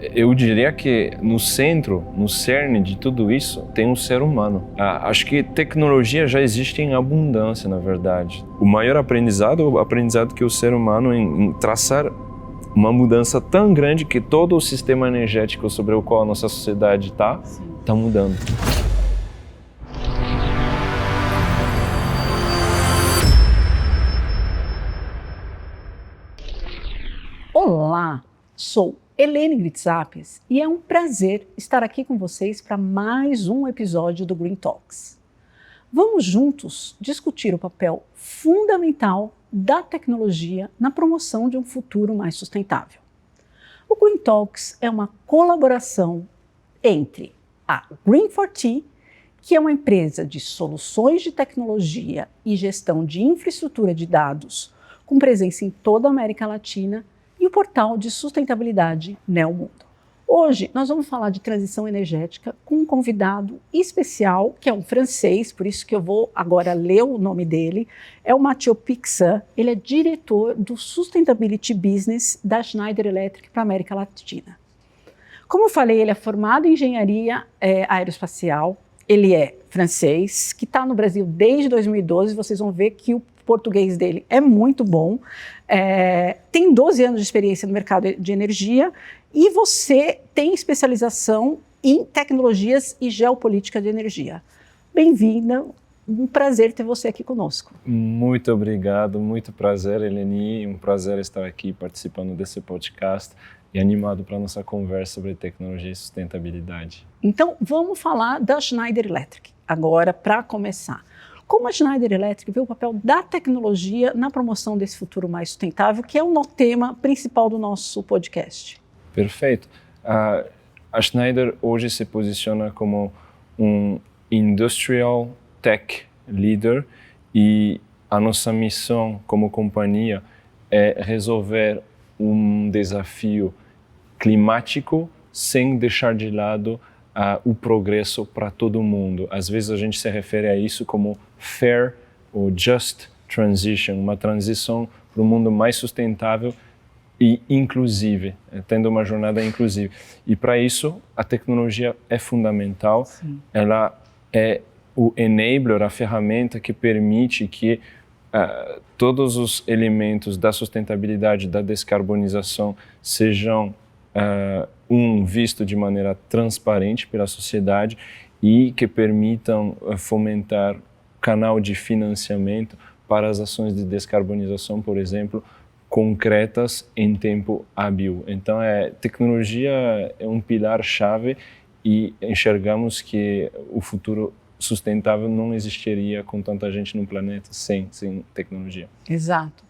Eu diria que no centro, no cerne de tudo isso, tem um ser humano. Acho que tecnologia já existe em abundância, na verdade. O maior aprendizado é o aprendizado que o ser humano em traçar uma mudança tão grande que todo o sistema energético sobre o qual a nossa sociedade está mudando. Olá, sou Helene Gritsapes e é um prazer estar aqui com vocês para mais um episódio do Green Talks. Vamos juntos discutir o papel fundamental da tecnologia na promoção de um futuro mais sustentável. O Green Talks é uma colaboração entre a Green4T, que é uma empresa de soluções de tecnologia e gestão de infraestrutura de dados, com presença em toda a América Latina, e o portal de sustentabilidade Neomundo. Hoje nós vamos falar de transição energética com um convidado especial, que é um francês, por isso que eu vou agora ler o nome dele, é o Mathieu Pixin. Ele é diretor do Sustainability Business da Schneider Electric para a América Latina. Como eu falei, ele é formado em engenharia aeroespacial, ele é francês, que está no Brasil desde 2012, vocês vão ver que o português dele é muito bom, tem 12 anos de experiência no mercado de energia e você tem especialização em tecnologias e geopolítica de energia. Bem-vinda, um prazer ter você aqui conosco. Muito obrigado, muito prazer, Eleni, um prazer estar aqui participando desse podcast e animado para a nossa conversa sobre tecnologia e sustentabilidade. Então, vamos falar da Schneider Electric, agora para começar. Como a Schneider Electric vê o papel da tecnologia na promoção desse futuro mais sustentável, que é o tema principal do nosso podcast? Perfeito. A Schneider hoje se posiciona como um industrial tech leader e a nossa missão como companhia é resolver um desafio climático sem deixar de lado o progresso para todo mundo. Às vezes a gente se refere a isso como fair ou just transition, uma transição para um mundo mais sustentável e inclusive, tendo uma jornada inclusiva. E para isso a tecnologia é fundamental. Sim. Ela é o enabler, a ferramenta que permite que todos os elementos da sustentabilidade, da descarbonização sejam visto de maneira transparente pela sociedade e que permitam fomentar canal de financiamento para as ações de descarbonização, por exemplo, concretas em tempo hábil. Então, tecnologia é um pilar-chave e enxergamos que o futuro sustentável não existiria com tanta gente no planeta sem tecnologia. Exato.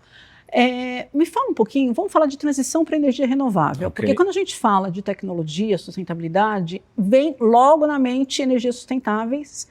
Me fala um pouquinho, vamos falar de transição para energia renovável, porque quando a gente fala de tecnologia, sustentabilidade, vem logo na mente energias sustentáveis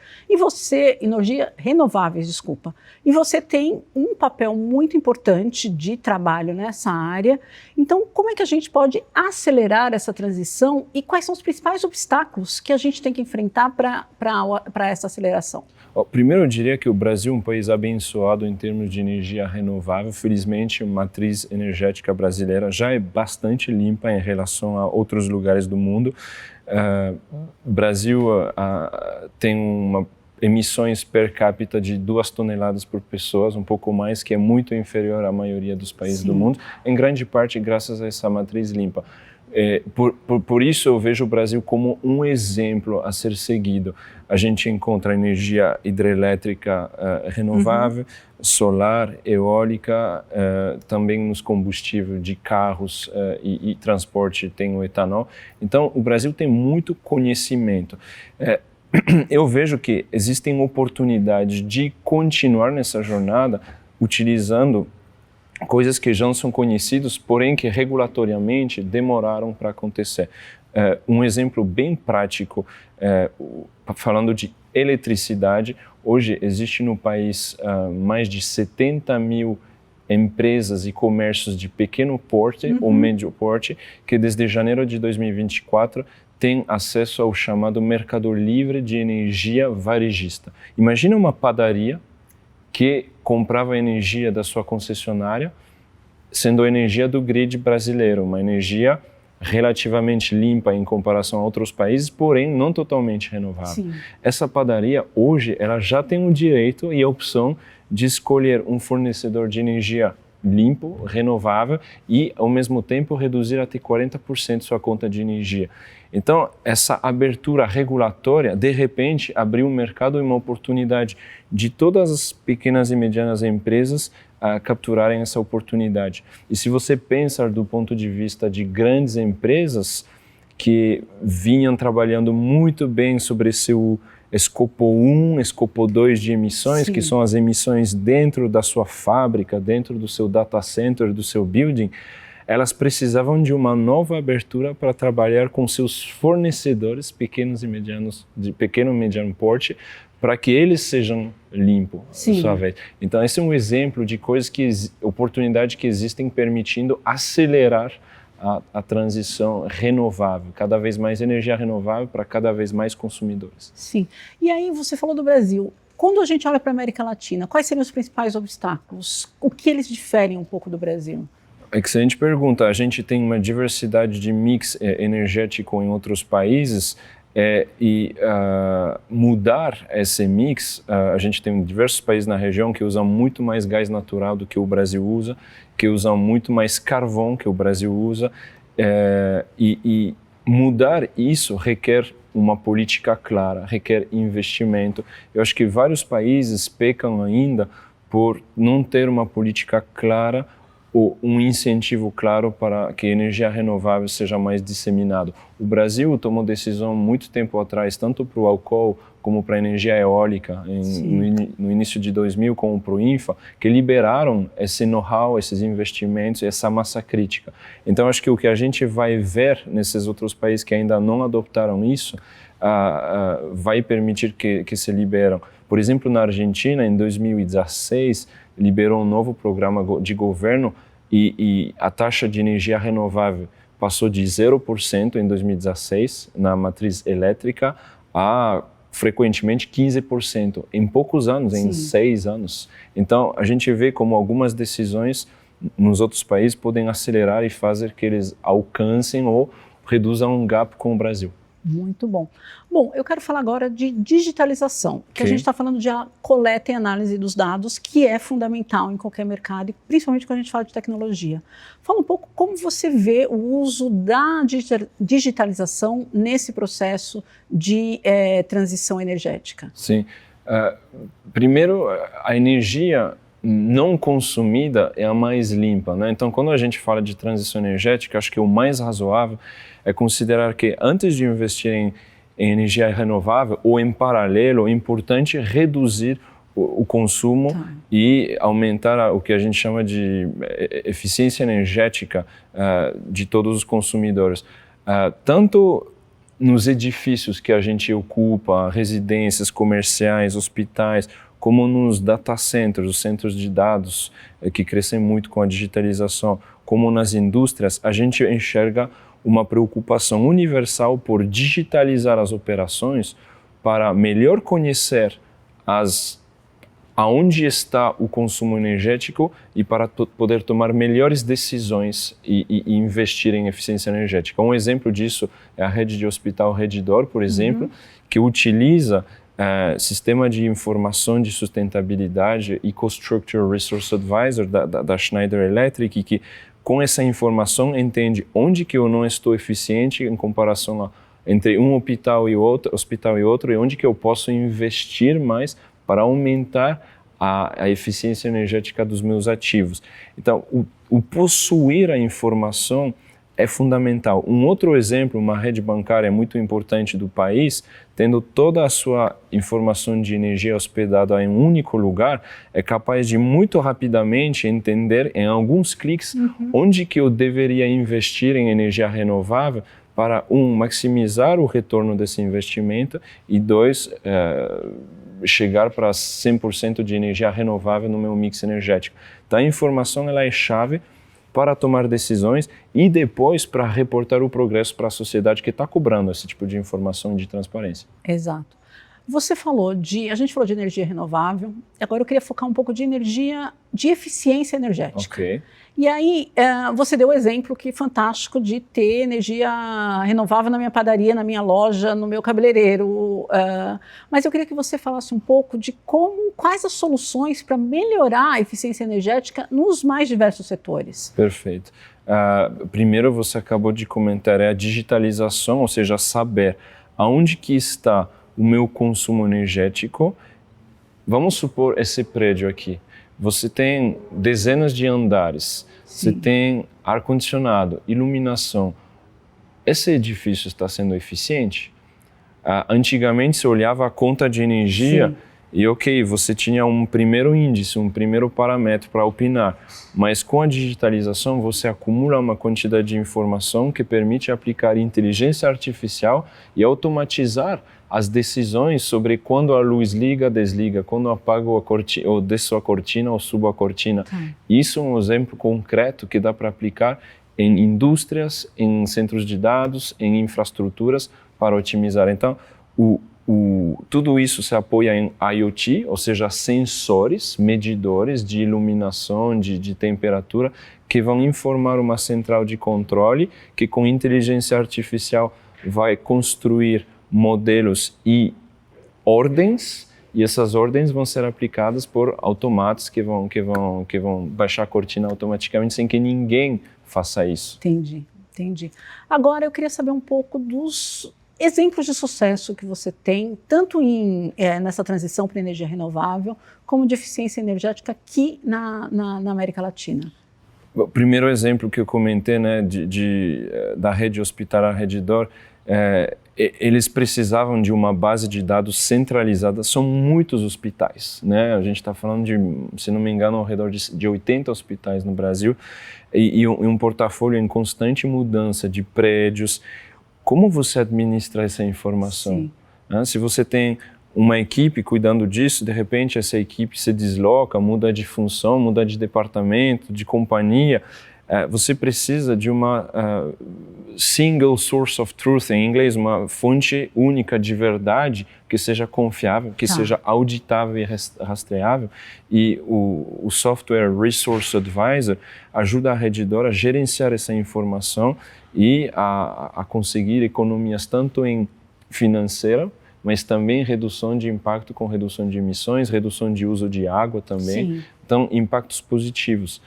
energia renováveis, desculpa. E você tem um papel muito importante de trabalho nessa área. Então, como é que a gente pode acelerar essa transição e quais são os principais obstáculos que a gente tem que enfrentar para essa aceleração? Primeiro, eu diria que o Brasil é um país abençoado em termos de energia renovável. Felizmente, a matriz energética brasileira já é bastante limpa em relação a outros lugares do mundo. O Brasil tem emissões per capita de 2 toneladas por pessoa, um pouco mais, que é muito inferior à maioria dos países do mundo, em grande parte graças a essa matriz limpa. Por isso eu vejo o Brasil como um exemplo a ser seguido. A gente encontra energia hidrelétrica renovável, solar, eólica, também nos combustíveis de carros e transporte tem o etanol. Então o Brasil tem muito conhecimento. Eu vejo que existem oportunidades de continuar nessa jornada utilizando coisas que já são conhecidas, porém que regulatoriamente demoraram para acontecer. Um exemplo bem prático, falando de eletricidade, hoje existe no país mais de 70 mil empresas e comércios de pequeno porte ou médio porte que desde janeiro de 2024 têm acesso ao chamado Mercado Livre de Energia Varejista. Imagina uma padaria que comprava a energia da sua concessionária, sendo a energia do grid brasileiro, uma energia relativamente limpa em comparação a outros países, porém não totalmente renovável. Sim. Essa padaria, hoje, ela já tem o direito e a opção de escolher um fornecedor de energia limpo, renovável e, ao mesmo tempo, reduzir até 40% sua conta de energia. Então, essa abertura regulatória, de repente, abriu um mercado e uma oportunidade de todas as pequenas e medianas empresas a capturarem essa oportunidade. E se você pensar do ponto de vista de grandes empresas que vinham trabalhando muito bem sobre seu escopo 1, escopo 2 de emissões, Sim. que são as emissões dentro da sua fábrica, dentro do seu data center, do seu building, elas precisavam de uma nova abertura para trabalhar com seus fornecedores pequenos e medianos, de pequeno e mediano porte, para que eles sejam limpos, sua vez. Então, esse é um exemplo de coisas oportunidades que existem permitindo acelerar a transição renovável, cada vez mais energia renovável para cada vez mais consumidores. Sim. E aí você falou do Brasil. Quando a gente olha para a América Latina, quais seriam os principais obstáculos? O que eles diferem um pouco do Brasil? Excelente pergunta. A gente tem uma diversidade de mix energético em outros países e mudar esse mix, a gente tem diversos países na região que usam muito mais gás natural do que o Brasil usa, que usam muito mais carvão que o Brasil usa, e mudar isso requer uma política clara, requer investimento. Eu acho que vários países pecam ainda por não ter uma política clara ou um incentivo claro para que a energia renovável seja mais disseminada. O Brasil tomou decisão muito tempo atrás, tanto para o álcool como para a energia eólica, no início de 2000, como para o INFA, que liberaram esse know-how, esses investimentos e essa massa crítica. Então, acho que o que a gente vai ver nesses outros países que ainda não adoptaram isso, vai permitir que se liberam. Por exemplo, na Argentina, em 2016, liberou um novo programa de governo e a taxa de energia renovável passou de 0% em 2016 na matriz elétrica a frequentemente 15% em poucos anos, em 6 anos. Então, a gente vê como algumas decisões nos outros países podem acelerar e fazer que eles alcancem ou reduzam um gap com o Brasil. Muito bom. Bom, eu quero falar agora de digitalização, que a gente está falando de coleta e análise dos dados, que é fundamental em qualquer mercado, e principalmente quando a gente fala de tecnologia. Fala um pouco como você vê o uso da digitalização nesse processo de transição energética. Sim. Primeiro, a energia não consumida é a mais limpa, né? Então, quando a gente fala de transição energética, acho que o mais razoável é considerar que antes de investir em energia renovável ou em paralelo, é importante reduzir o consumo e aumentar o que a gente chama de eficiência energética de todos os consumidores. Tanto nos edifícios que a gente ocupa, residências comerciais, hospitais, como nos data centers, os centros de dados que crescem muito com a digitalização, como nas indústrias, a gente enxerga uma preocupação universal por digitalizar as operações para melhor conhecer aonde está o consumo energético e para poder tomar melhores decisões e investir em eficiência energética. Um exemplo disso é a rede de hospital Redditor, por exemplo, que utiliza sistema de informação de sustentabilidade EcoStructure Resource Advisor da Schneider Electric, que com essa informação entende onde que eu não estou eficiente em comparação entre um hospital e outro, e onde que eu posso investir mais para aumentar a eficiência energética dos meus ativos. Então, o possuir a informação é fundamental. Um outro exemplo, uma rede bancária muito importante do país, tendo toda a sua informação de energia hospedada em um único lugar, é capaz de muito rapidamente entender em alguns cliques onde que eu deveria investir em energia renovável para, maximizar o retorno desse investimento e, dois, chegar para 100% de energia renovável no meu mix energético. Então, a informação ela é chave para tomar decisões e depois para reportar o progresso para a sociedade que está cobrando esse tipo de informação de transparência. Exato. A gente falou de energia renovável, agora eu queria focar um pouco de eficiência energética. Ok. E aí, você deu o exemplo que fantástico de ter energia renovável na minha padaria, na minha loja, no meu cabeleireiro. Mas eu queria que você falasse um pouco de quais as soluções para melhorar a eficiência energética nos mais diversos setores. Perfeito. Primeiro, você acabou de comentar a digitalização, ou seja, saber aonde que está o meu consumo energético. Vamos supor esse prédio aqui. Você tem dezenas de andares, você tem ar-condicionado, iluminação. Esse edifício está sendo eficiente? Antigamente, você olhava a conta de energia e, ok, você tinha um primeiro índice, um primeiro parâmetro para opinar. Mas com a digitalização, você acumula uma quantidade de informação que permite aplicar inteligência artificial e automatizar as decisões sobre quando a luz liga, desliga, quando eu apago a cortina, ou desço a cortina ou subo a cortina. Isso é um exemplo concreto que dá para aplicar em indústrias, em centros de dados, em infraestruturas para otimizar. Então, tudo isso se apoia em IoT, ou seja, sensores, medidores de iluminação, de temperatura, que vão informar uma central de controle que com inteligência artificial vai construir modelos e ordens, e essas ordens vão ser aplicadas por automatos que vão baixar a cortina automaticamente sem que ninguém faça isso. Entendi. Agora eu queria saber um pouco dos exemplos de sucesso que você tem, tanto nessa transição para energia renovável, como de eficiência energética aqui na América Latina. O primeiro exemplo que eu comentei, né, da rede hospitalar Redditor, eles precisavam de uma base de dados centralizada. São muitos hospitais, né? A gente está falando de, se não me engano, ao redor de 80 hospitais no Brasil e um portafólio em constante mudança de prédios. Como você administra essa informação? Se você tem uma equipe cuidando disso, de repente essa equipe se desloca, muda de função, muda de departamento, de companhia. Você precisa de uma single source of truth, em inglês, uma fonte única de verdade que seja confiável, que seja auditável e rastreável. E o software Resource Advisor ajuda a Redditor a gerenciar essa informação e a conseguir economias tanto em financeira, mas também redução de impacto com redução de emissões, redução de uso de água também. Então, impactos positivos.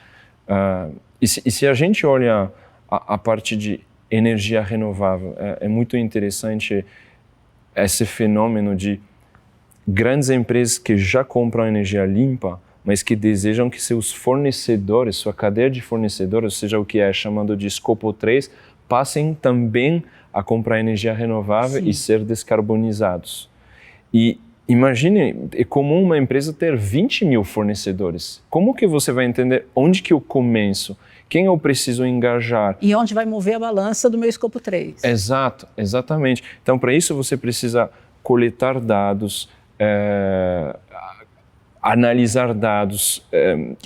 E se a gente olha a parte de energia renovável, é muito interessante esse fenômeno de grandes empresas que já compram energia limpa, mas que desejam que seus fornecedores, sua cadeia de fornecedores, seja o que é chamado de escopo 3, passem também a comprar energia renovável e ser descarbonizados. E imagine, é comum uma empresa ter 20 mil fornecedores. Como que você vai entender onde que eu começo? Quem eu preciso engajar? E onde vai mover a balança do meu escopo 3. Exatamente. Então, para isso, você precisa coletar dados, analisar dados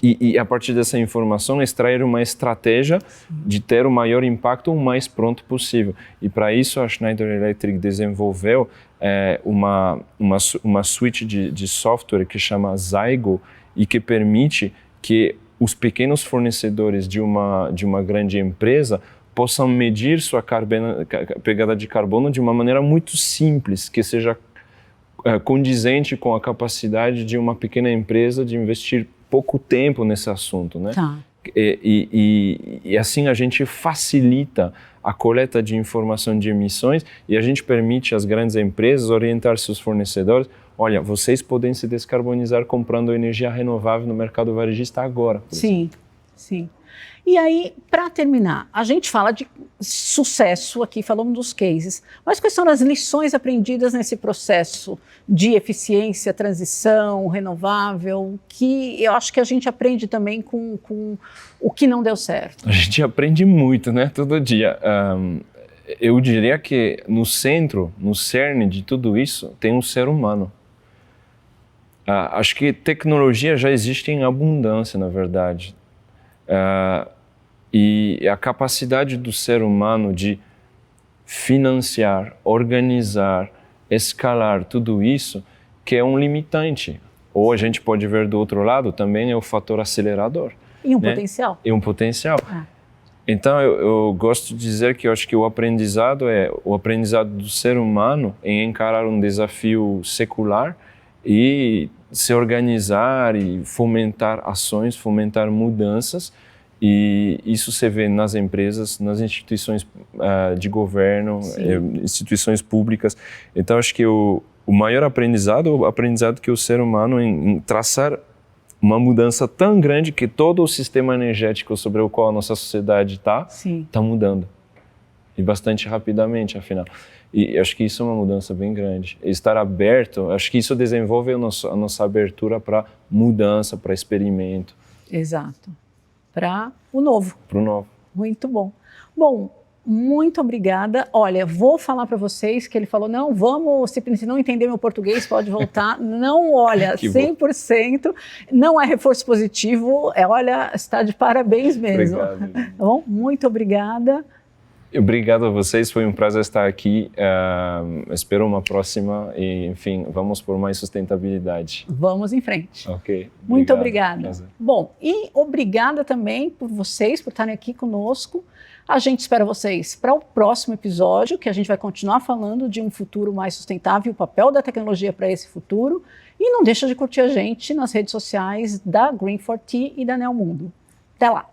e, a partir dessa informação, extrair uma estratégia de ter o maior impacto o mais pronto possível. E, para isso, a Schneider Electric desenvolveu uma suite de software que chama Zygo e que permite que os pequenos fornecedores de uma grande empresa possam medir sua pegada de carbono de uma maneira muito simples, que seja condizente com a capacidade de uma pequena empresa de investir pouco tempo nesse assunto, né? E assim a gente facilita a coleta de informação de emissões e a gente permite às grandes empresas orientar seus fornecedores. Olha, vocês podem se descarbonizar comprando energia renovável no mercado varejista agora. Sim. E aí, para terminar, a gente fala de sucesso aqui, falamos dos cases, mas quais são as lições aprendidas nesse processo de eficiência, transição, renovável, que eu acho que a gente aprende também com o que não deu certo? A gente aprende muito, né? Todo dia. Eu diria que no centro, no cerne de tudo isso, tem um ser humano. Acho que tecnologia já existe em abundância, na verdade. E a capacidade do ser humano de financiar, organizar, escalar tudo isso, que é um limitante. Ou a gente pode ver do outro lado, também é o fator acelerador. E um né? potencial. E um potencial. Então, eu gosto de dizer que eu acho que o aprendizado é o aprendizado do ser humano em encarar um desafio secular e se organizar e fomentar ações, fomentar mudanças. E isso se vê nas empresas, nas instituições de governo, instituições públicas. Então, acho que o maior aprendizado é o aprendizado que o ser humano em traçar uma mudança tão grande que todo o sistema energético sobre o qual a nossa sociedade está mudando. E bastante rapidamente, afinal. E acho que isso é uma mudança bem grande. Estar aberto, acho que isso desenvolve a nossa abertura para mudança, para experimento. Exato. Para o novo. Para o novo. Muito bom. Bom, muito obrigada. Olha, vou falar para vocês que ele falou, não, vamos, se não entender meu português, pode voltar. Não, olha, 100%, não é reforço positivo, olha, está de parabéns mesmo. Obrigado. Tá bom? Muito obrigada. Obrigado a vocês, foi um prazer estar aqui. Espero uma próxima e, enfim, vamos por mais sustentabilidade. Vamos em frente. Ok. Muito obrigada. Prazer. Bom, e obrigada também por vocês, por estarem aqui conosco. A gente espera vocês para o próximo episódio, que a gente vai continuar falando de um futuro mais sustentável, o papel da tecnologia para esse futuro. E não deixa de curtir a gente nas redes sociais da Green4T e da Neomundo. Até lá!